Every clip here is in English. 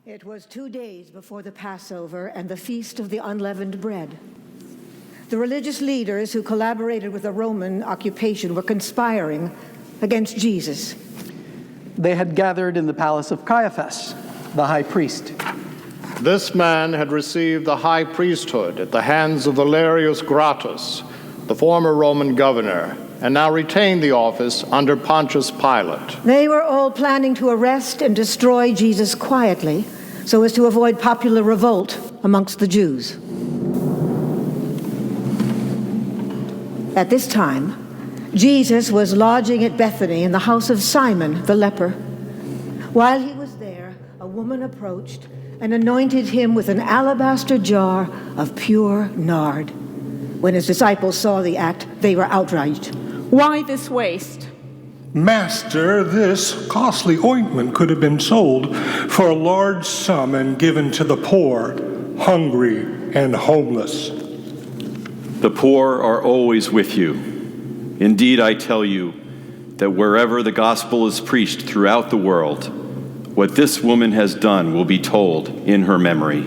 It was 2 days before the Passover and the Feast of the Unleavened Bread. The religious leaders who collaborated with the Roman occupation were conspiring against Jesus. They had gathered in the palace of Caiaphas, the high priest. This man had received the high priesthood at the hands of Valerius Gratus, the former Roman governor, and now retained the office under Pontius Pilate. They were all planning to arrest and destroy Jesus quietly so as to avoid popular revolt amongst the Jews. At this time, Jesus was lodging at Bethany in the house of Simon the leper. While he was there, a woman approached and anointed him with an alabaster jar of pure nard. When his disciples saw the act, they were outraged. Why this waste? Master, this costly ointment could have been sold for a large sum and given to the poor, hungry, and homeless. The poor are always with you. Indeed, I tell you that wherever the gospel is preached throughout the world, what this woman has done will be told in her memory.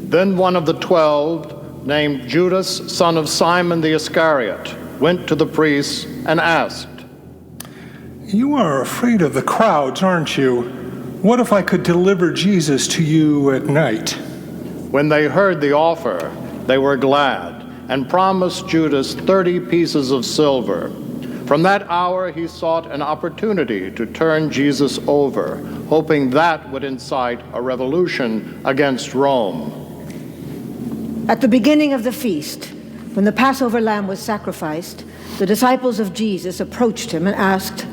Then one of the 12, named Judas, son of Simon the Iscariot, went to the priests and asked, You are afraid of the crowds, aren't you? What if I could deliver Jesus to you at night? When they heard the offer, they were glad and promised Judas 30 pieces of silver. From that hour, he sought an opportunity to turn Jesus over, hoping that would incite a revolution against Rome. At the beginning of the feast, when the Passover lamb was sacrificed, the disciples of Jesus approached him and asked,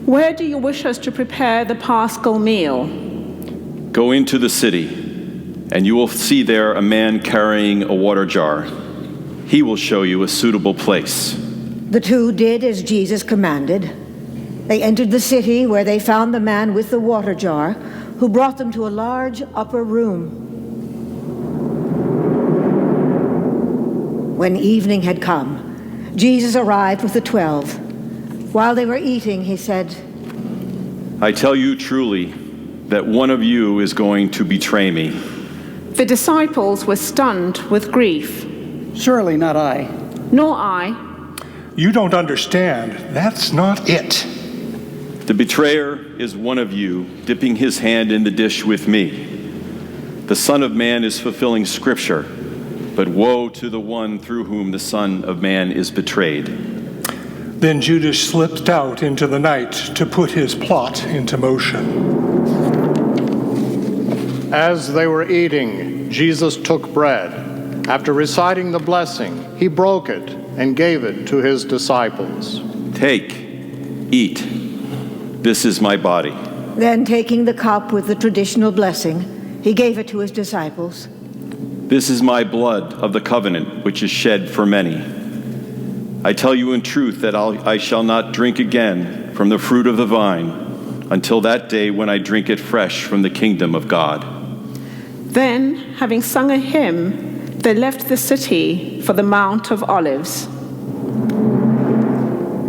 Where do you wish us to prepare the Paschal meal? Go into the city, and you will see there a man carrying a water jar. He will show you a suitable place. The two did as Jesus commanded. They entered the city, where they found the man with the water jar, who brought them to a large upper room. When evening had come, Jesus arrived with the 12. While they were eating, he said, I tell you truly that one of you is going to betray me. The disciples were stunned with grief. Surely not I. Nor I. You don't understand. That's not it. The betrayer is one of you, dipping his hand in the dish with me. The Son of Man is fulfilling Scripture, but woe to the one through whom the Son of Man is betrayed. Then Judas slipped out into the night to put his plot into motion. As they were eating, Jesus took bread. After reciting the blessing, he broke it and gave it to his disciples. Take, eat. This is my body. Then taking the cup with the traditional blessing, he gave it to his disciples. This is my blood of the covenant, which is shed for many. I tell you in truth that I shall not drink again from the fruit of the vine until that day when I drink it fresh from the kingdom of God. Then, having sung a hymn, they left the city for the Mount of Olives.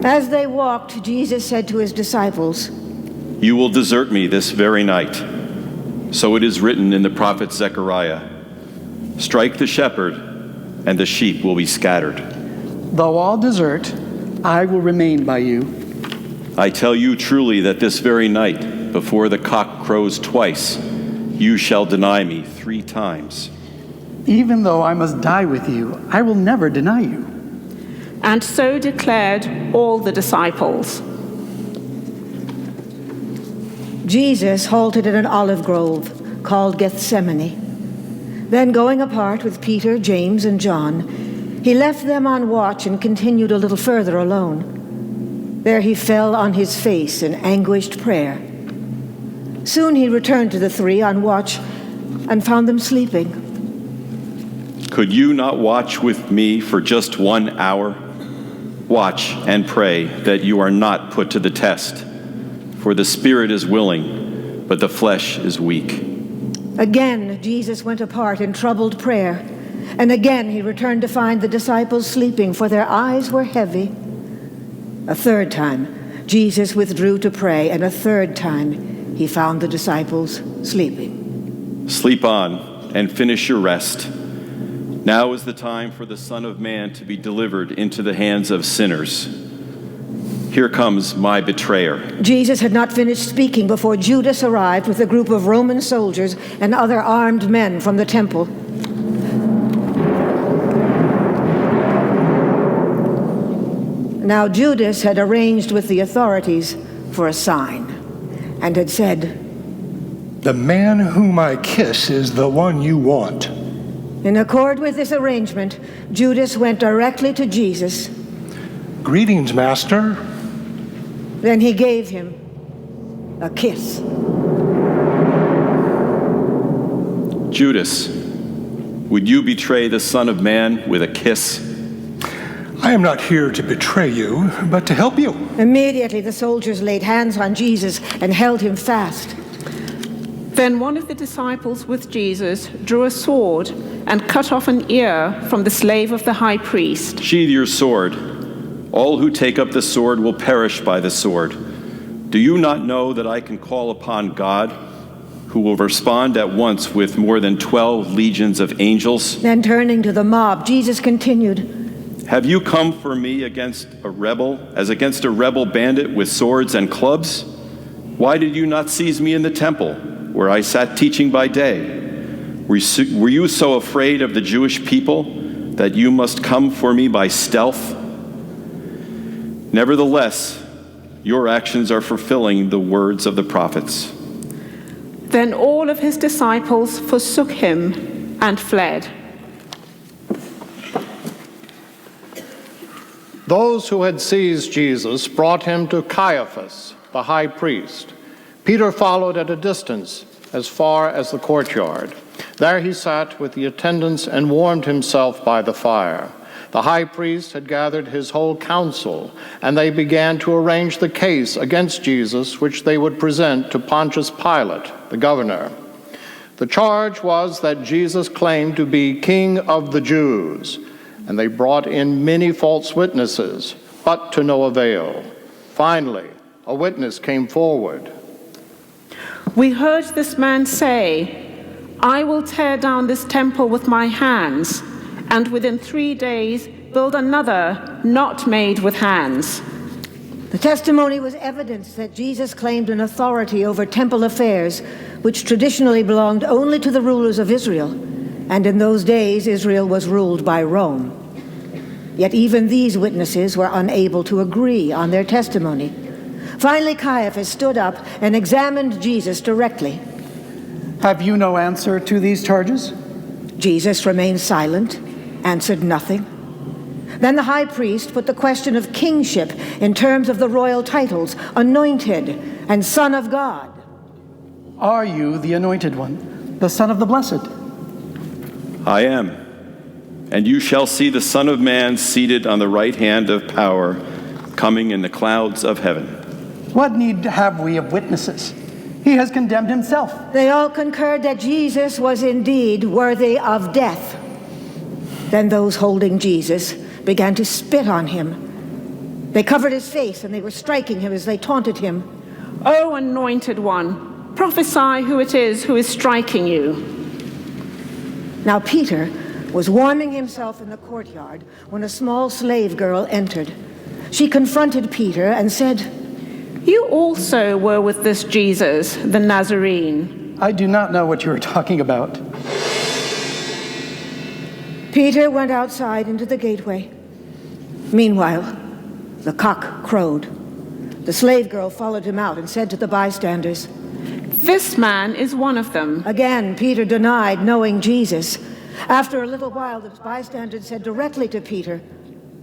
As they walked, Jesus said to his disciples, You will desert me this very night. So it is written in the prophet Zechariah, Strike the shepherd, and the sheep will be scattered. Though all desert, I will remain by you. I tell you truly that this very night, before the cock crows twice, you shall deny me 3 times. Even though I must die with you, I will never deny you. And so declared all the disciples. Jesus halted at an olive grove called Gethsemane. Then going apart with Peter, James, and John, he left them on watch and continued a little further alone. There he fell on his face in anguished prayer. Soon he returned to the 3 on watch and found them sleeping. Could you not watch with me for just 1 hour? Watch and pray that you are not put to the test. For the spirit is willing, but the flesh is weak. Again, Jesus went apart in troubled prayer, And again he returned to find the disciples sleeping, for their eyes were heavy. A third time Jesus withdrew to pray, and a third time he found the disciples sleeping. Sleep on and finish your rest. Now is the time for the Son of Man to be delivered into the hands of sinners. Here comes my betrayer. Jesus had not finished speaking before Judas arrived with a group of Roman soldiers and other armed men from the temple. Now Judas had arranged with the authorities for a sign and had said, "The man whom I kiss is the one you want." In accord with this arrangement, Judas went directly to Jesus. "Greetings, Master." Then he gave him a kiss. Judas, would you betray the Son of Man with a kiss? "I am not here to betray you, but to help you." Immediately the soldiers laid hands on Jesus and held him fast. Then one of the disciples with Jesus drew a sword and cut off an ear from the slave of the high priest. Sheathe your sword. All who take up the sword will perish by the sword. Do you not know that I can call upon God, who will respond at once with more than 12 legions of angels? Then turning to the mob, Jesus continued, Have you come for me against a rebel, as against a rebel bandit with swords and clubs? Why did you not seize me in the temple, where I sat teaching by day? Were you so afraid of the Jewish people that you must come for me by stealth? Nevertheless, your actions are fulfilling the words of the prophets. Then all of his disciples forsook him and fled. Those who had seized Jesus brought him to Caiaphas, the high priest. Peter followed at a distance as far as the courtyard. There he sat with the attendants and warmed himself by the fire. The high priest had gathered his whole council, and they began to arrange the case against Jesus, which they would present to Pontius Pilate, the governor. The charge was that Jesus claimed to be King of the Jews, and they brought in many false witnesses, but to no avail. Finally, a witness came forward. We heard this man say, I will tear down this temple with my hands, and within 3 days build another not made with hands. The testimony was evidence that Jesus claimed an authority over temple affairs, which traditionally belonged only to the rulers of Israel, and in those days Israel was ruled by Rome. Yet even these witnesses were unable to agree on their testimony. Finally, Caiaphas stood up and examined Jesus directly. Have you no answer to these charges? Jesus remained silent, answered nothing. Then the high priest put the question of kingship in terms of the royal titles, anointed and Son of God. Are you the Anointed One, the Son of the Blessed? I am. And you shall see the Son of Man seated on the right hand of power, coming in the clouds of heaven. What need have we of witnesses? He has condemned himself. They all concurred that Jesus was indeed worthy of death. Then those holding Jesus began to spit on him. They covered his face and they were striking him as they taunted him. O Anointed One, prophesy who it is who is striking you. Now Peter was warming himself in the courtyard when a small slave girl entered. She confronted Peter and said, You also were with this Jesus, the Nazarene. I do not know what you are talking about. Peter went outside into the gateway. Meanwhile, the cock crowed. The slave girl followed him out and said to the bystanders, This man is one of them. Again, Peter denied knowing Jesus. After a little while, the bystanders said directly to Peter,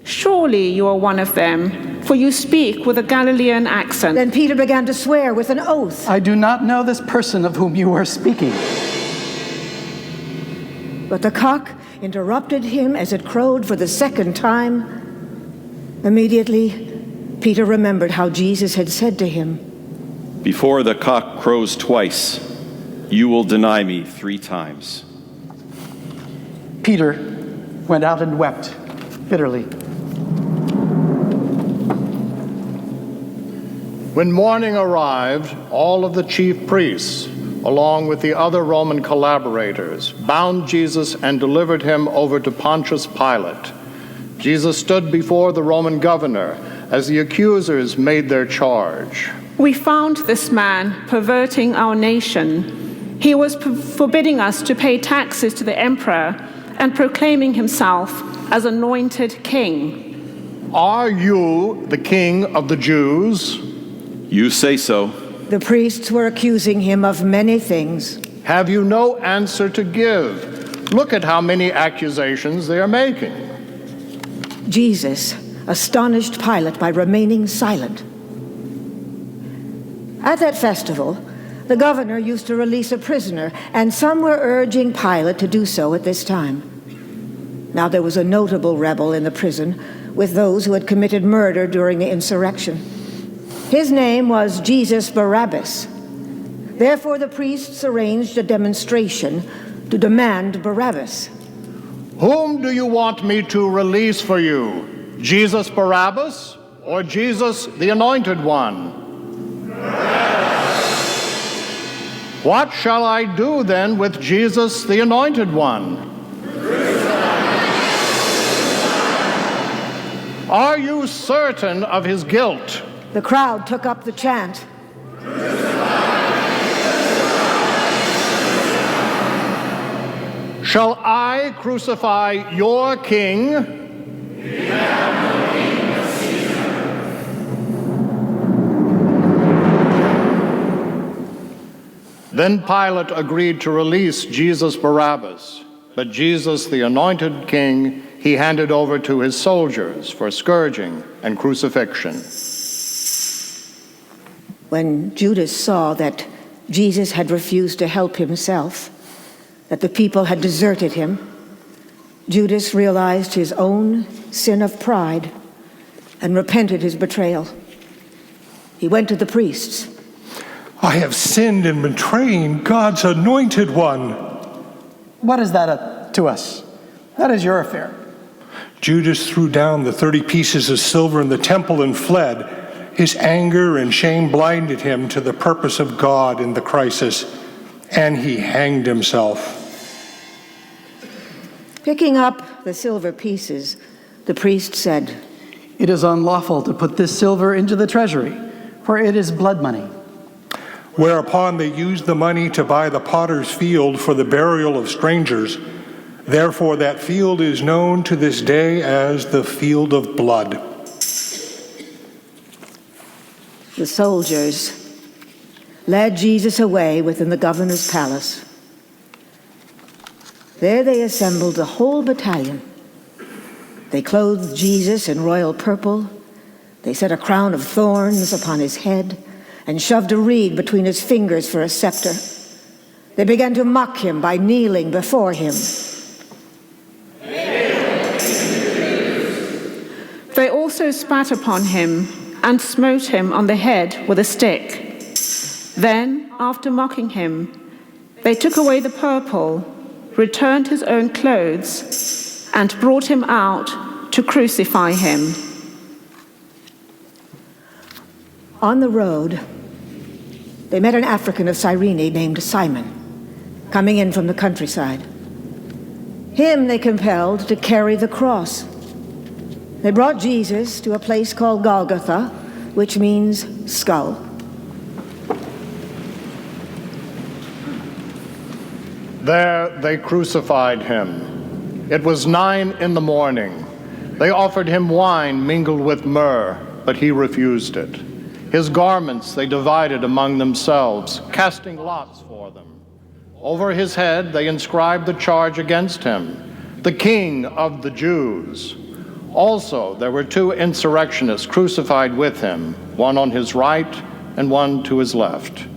Surely you are one of them, for you speak with a Galilean accent. Then Peter began to swear with an oath. I do not know this person of whom you are speaking. But the cock interrupted him as it crowed for the second time. Immediately, Peter remembered how Jesus had said to him, Before the cock crows twice, you will deny me 3 times. Peter, went out and wept bitterly. When morning arrived, all of the chief priests, along with the other Roman collaborators, bound Jesus and delivered him over to Pontius Pilate. Jesus stood before the Roman governor as the accusers made their charge. We found this man perverting our nation. He was forbidding us to pay taxes to the emperor and proclaiming himself as anointed king. Are you the king of the Jews? You say so. The priests were accusing him of many things. Have you no answer to give? Look at how many accusations they are making. Jesus astonished Pilate by remaining silent. At that festival, the governor used to release a prisoner, and some were urging Pilate to do so at this time. Now there was a notable rebel in the prison with those who had committed murder during the insurrection. His name was Jesus Barabbas. Therefore the priests arranged a demonstration to demand Barabbas. Whom do you want me to release for you? Jesus Barabbas or Jesus the Anointed One? What shall I do then with Jesus the Anointed One? Are you certain of his guilt? The crowd took up the chant. Shall I crucify your king? Then Pilate agreed to release Jesus Barabbas, but Jesus, the anointed king, he handed over to his soldiers for scourging and crucifixion. When Judas saw that Jesus had refused to help himself, that the people had deserted him, Judas realized his own sin of pride and repented his betrayal. He went to the priests. I have sinned in betraying God's anointed one. What is that to us? That is your affair. Judas threw down the 30 pieces of silver in the temple and fled. His anger and shame blinded him to the purpose of God in the crisis, and he hanged himself. Picking up the silver pieces, the priest said, It is unlawful to put this silver into the treasury, for it is blood money. Whereupon they used the money to buy the potter's field for the burial of strangers. Therefore that field is known to this day as the field of blood. The soldiers led Jesus away within the governor's palace. There they assembled a whole battalion. They clothed Jesus in royal purple. They set a crown of thorns upon his head and shoved a reed between his fingers for a scepter. They began to mock him by kneeling before him. They also spat upon him and smote him on the head with a stick. Then, after mocking him, they took away the purple, returned his own clothes, and brought him out to crucify him. On the road, they met an African of Cyrene named Simon, coming in from the countryside. Him they compelled to carry the cross. They brought Jesus to a place called Golgotha, which means skull. There they crucified him. It was 9 a.m. They offered him wine mingled with myrrh, but he refused it. His garments they divided among themselves, casting lots for them. Over his head they inscribed the charge against him, the King of the Jews. Also there were 2 insurrectionists crucified with him, one on his right and one to his left.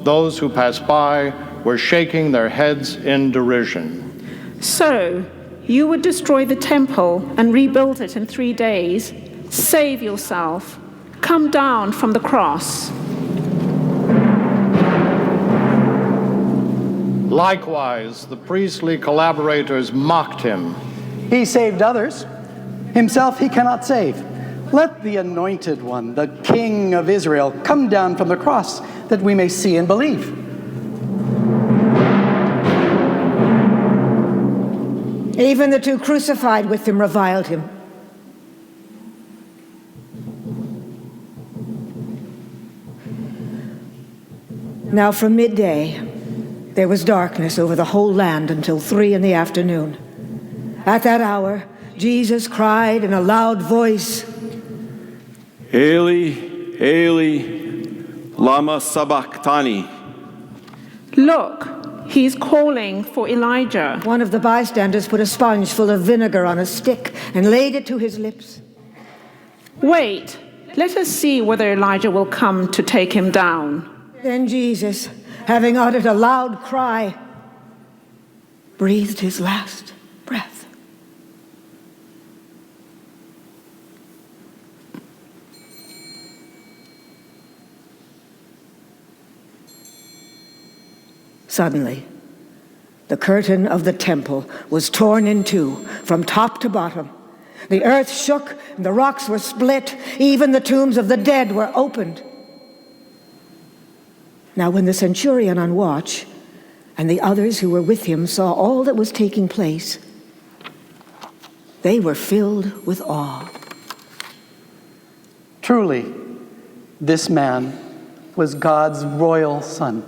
Those who passed by were shaking their heads in derision. So, you would destroy the temple and rebuild it in 3 days. Save yourself. Come down from the cross. Likewise, the priestly collaborators mocked him. He saved others. Himself he cannot save. Let the Anointed One, the King of Israel, come down from the cross that we may see and believe. Even the two crucified with him reviled him. Now from midday, there was darkness over the whole land until 3 p.m. At that hour, Jesus cried in a loud voice, Eli, Eli, lama sabachthani. Look, he's calling for Elijah. One of the bystanders put a sponge full of vinegar on a stick and laid it to his lips. Wait, let us see whether Elijah will come to take him down. Then Jesus, having uttered a loud cry, breathed his last breath. Suddenly, the curtain of the temple was torn in two from top to bottom. The earth shook and the rocks were split. Even the tombs of the dead were opened. Now when the centurion on watch and the others who were with him saw all that was taking place, they were filled with awe. Truly, this man was God's royal son.